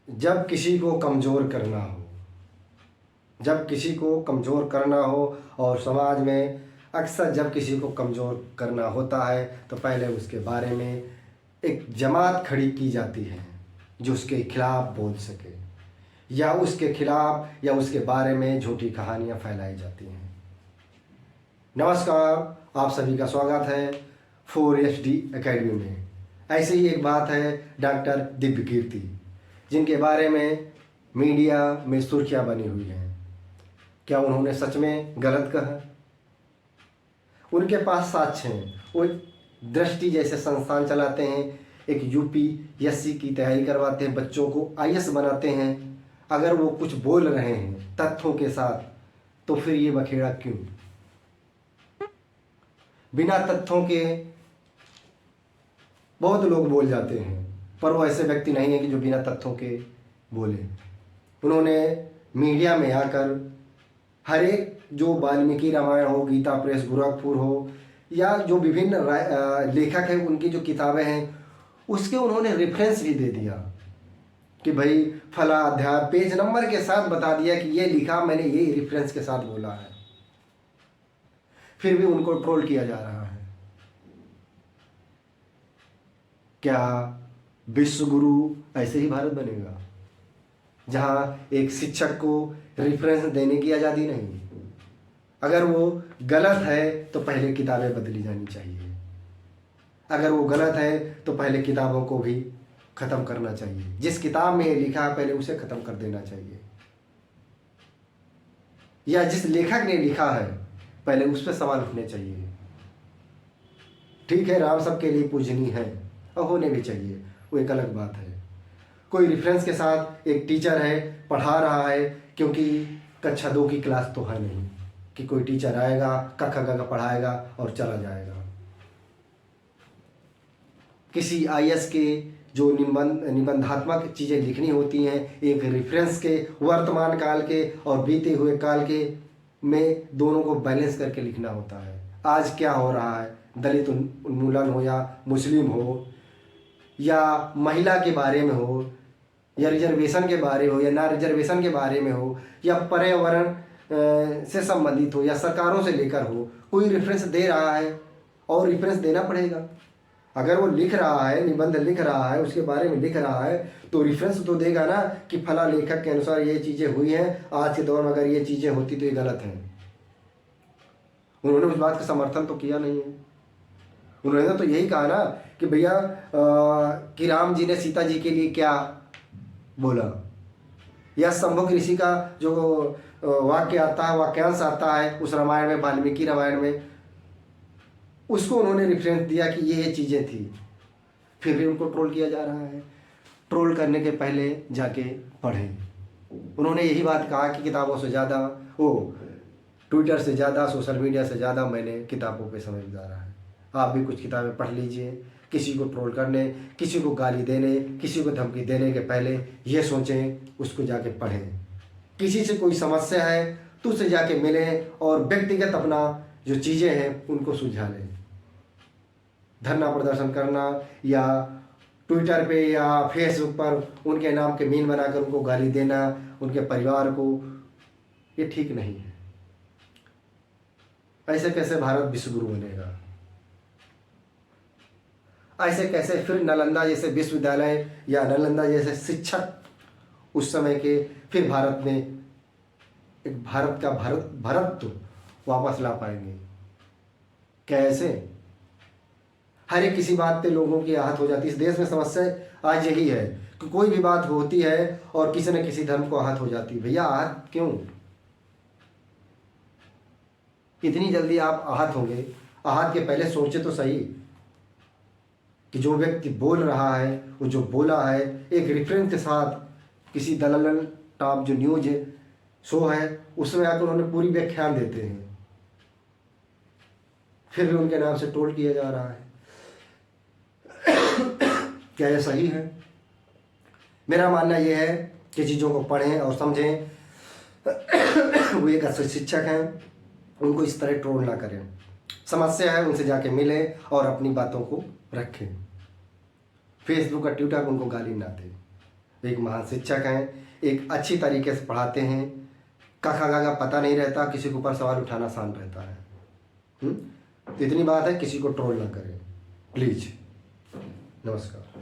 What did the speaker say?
जब किसी को कमज़ोर करना हो, जब किसी को कमज़ोर करना हो और समाज में अक्सर जब किसी को कमज़ोर करना होता है तो पहले उसके बारे में एक जमात खड़ी की जाती है जो उसके खिलाफ़ बोल सके, या उसके खिलाफ़ या उसके बारे में झूठी कहानियाँ फैलाई जाती हैं। नमस्कार, आप सभी का स्वागत है 4HD एकेडमी में। ऐसी ही एक बात है डॉक्टर दिव्य कीर्ति, जिनके बारे में मीडिया में सुर्खियाँ बनी हुई हैं। क्या उन्होंने सच में गलत कहा? उनके पास साक्ष्य हैं। वो दृष्टि जैसे संस्थान चलाते हैं, एक UPSC की तैयारी करवाते हैं, बच्चों को IAS बनाते हैं। अगर वो कुछ बोल रहे हैं तथ्यों के साथ तो फिर ये बखेड़ा क्यों? बिना तथ्यों के बहुत लोग बोल जाते हैं, पर वो ऐसे व्यक्ति नहीं है कि जो बिना तथ्यों के बोले। उन्होंने मीडिया में आकर हर एक जो वाल्मीकि रामायण हो, गीता प्रेस गोरखपुर हो, या जो विभिन्न लेखक हैं उनकी जो किताबें हैं उसके उन्होंने रेफरेंस भी दे दिया कि भाई फला अध्याय पेज नंबर के साथ बता दिया कि ये लिखा मैंने, ये रेफरेंस के साथ बोला है। फिर भी उनको ट्रोल किया जा रहा है। क्या विश्व गुरु ऐसे ही भारत बनेगा, जहाँ एक शिक्षक को रेफरेंस देने की आज़ादी नहीं? अगर वो गलत है तो पहले किताबें बदली जानी चाहिए। अगर वो गलत है तो पहले किताबों को भी ख़त्म करना चाहिए। जिस किताब में ये लिखा है पहले उसे ख़त्म कर देना चाहिए, या जिस लेखक ने लिखा है पहले उस पर सवाल उठने चाहिए। ठीक है, राम सबके लिए पूजनीय है और होने भी चाहिए, वो एक अलग बात है। कोई रेफरेंस के साथ एक टीचर है, पढ़ा रहा है, क्योंकि कक्षा 2 की क्लास तो है नहीं कि कोई टीचर आएगा कक्षा का पढ़ाएगा और चला जाएगा। किसी IAS के जो निबंधात्मक चीज़ें लिखनी होती हैं, एक रेफरेंस के वर्तमान काल के और बीते हुए काल के में दोनों को बैलेंस करके लिखना होता है। आज क्या हो रहा है, दलित उन्मूलन हो, या मुस्लिम हो, या महिला के बारे में हो, या रिजर्वेशन के बारे हो, या ना रिजर्वेशन के बारे में हो, या पर्यावरण से संबंधित हो, या सरकारों से लेकर हो, कोई रेफरेंस दे रहा है और रेफरेंस देना पड़ेगा। अगर वो लिख रहा है, निबंध लिख रहा है, उसके बारे में लिख रहा है तो रेफरेंस तो देगा ना कि फला लेखक के अनुसार ये चीज़ें हुई हैं, आज के दौर में अगर ये चीज़ें होती तो ये गलत हैं। उन्होंने उस बात का समर्थन तो किया नहीं है। उन्होंने तो यही कहा ना कि भैया कि राम जी ने सीता जी के लिए क्या बोला, या शंभुक ऋषि का जो वाक्य आता है, वाक्यांश आता है उस रामायण में, वाल्मीकि रामायण में, उसको उन्होंने रेफरेंस दिया कि ये चीज़ें थी। फिर भी उनको ट्रोल किया जा रहा है। ट्रोल करने के पहले जाके पढ़ें। उन्होंने यही बात कहा कि किताबों से ज़्यादा, ट्विटर से ज़्यादा, सोशल मीडिया से ज़्यादा मैंने किताबों पे समय गुजारा है। आप भी कुछ किताबें पढ़ लीजिए। किसी को ट्रोल करने, किसी को गाली देने, किसी को धमकी देने के पहले ये सोचें, उसको जाके पढ़ें। किसी से कोई समस्या है तो उससे जाके मिलें और व्यक्तिगत अपना जो चीज़ें हैं उनको सुलझा लें। धरना प्रदर्शन करना या ट्विटर पे या फेसबुक पर उनके नाम के मीम बनाकर उनको गाली देना, उनके परिवार को, ये ठीक नहीं है। ऐसे कैसे भारत विश्वगुरु बनेगा? ऐसे कैसे फिर नालंदा जैसे विश्वविद्यालय या नालंदा जैसे शिक्षक उस समय के फिर भारत में एक भारत का भारतत्व वापस ला पाएंगे? कैसे? हर एक किसी बात पे लोगों की आहत हो जाती है। इस देश में समस्या आज यही है कि कोई भी बात होती है और किसी न किसी धर्म को आहत हो जाती है। भैया आहत क्यों? इतनी जल्दी आप आहत होंगे? आहत के पहले सोचे तो सही कि जो व्यक्ति बोल रहा है, वो जो बोला है एक रेफरेंस के साथ, किसी दलाल टॉप जो न्यूज शो है उसमें आकर उन्होंने पूरी व्याख्यान देते हैं, फिर भी उनके नाम से ट्रोल किया जा रहा है। क्या यह सही है? मेरा मानना यह है कि चीज़ों को पढ़ें और समझें। वो एक अच्छे शिक्षक हैं, उनको इस तरह ट्रोल ना करें। समस्या है उनसे जाके मिलें और अपनी बातों को रखें। फेसबुक और ट्विटर पर उनको गाली ना दें। एक महान शिक्षक हैं, एक अच्छी तरीके से पढ़ाते हैं। कखा गा का पता नहीं रहता, किसी के ऊपर सवाल उठाना आसान रहता है। तो इतनी बात है, किसी को ट्रोल ना करें प्लीज़। नमस्कार।